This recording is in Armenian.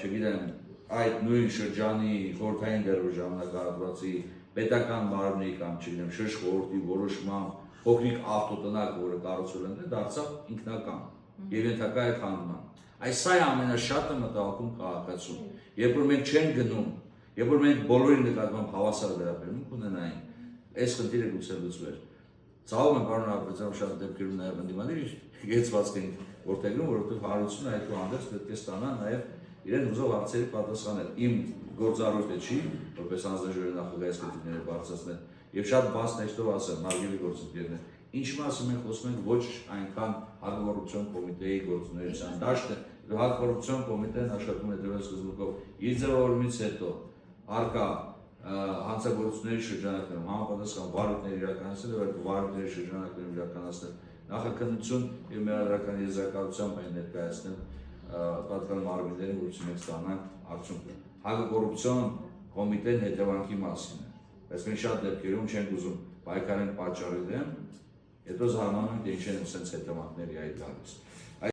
չգիտեմ, այդ նույն շրջանի խորհրդային դերու ժամանակահատվածի պետական մարմնի կամ չգիտեմ շրջանի խորհրդի որոշմամբ փոքրիկ ավտոտնակ, որը կառուցվել է, դարձավ ինքնական եւ ենթակա է քանդման։ Այս սա է ամենաշատը մտահոգում քաղաքացուն։ Երբ որ մենք չենք գնում, երբ որ մենք բոլորի նկատմամբ հավասար վերաբերմունք ունենային, այս խնդիրը գուցե լուծվեր։ Ցավում եմ, պարոն Աբրազյան, շատ դեպքերում նաև ընդդիմանների գեցվածք են որդեգրում, որովհետև հարությունը այդուհանդերձ պետք է ստանա նաև իրեն ուզող հարցերի պատասխանել։ Իմ գործառույթը չի, որպես հանձնաժողովի նախագահի սկզբները բարձրացնել, եւ շատ բաց տեքստով ասեմ, հարգելի գործընկերներ, ինչի մասին մենք խոսում ենք ոչ այնքան հակակոռուպցիոն կոմիտեի գործունեության դաշտը, հակակոռուպցիոն կոմիտեն աշխատում է դրան սկզբունքով իր ձևավորումից հետո արկա հանցագործությունների շրջանակներում համապատասխան վարույթներ իրականացնել եւ այդ վարույթների շրջանակներում իրականացնել նախաքննություն եւ մեղադրական եզրակացությամբ այն ներկայացնել պատկան մարմիններին, որից մենք ստանանք արդյունք։ Հակակոռուպցիոն կոմիտեն հետևանքի մասին է, բայց մենք շատ դեպքերում չենք ուզում պայքարենք պատճառի դեմ, հետո զարմանում ենք, թե ինչ են sense հետևանքների այդ գալիս։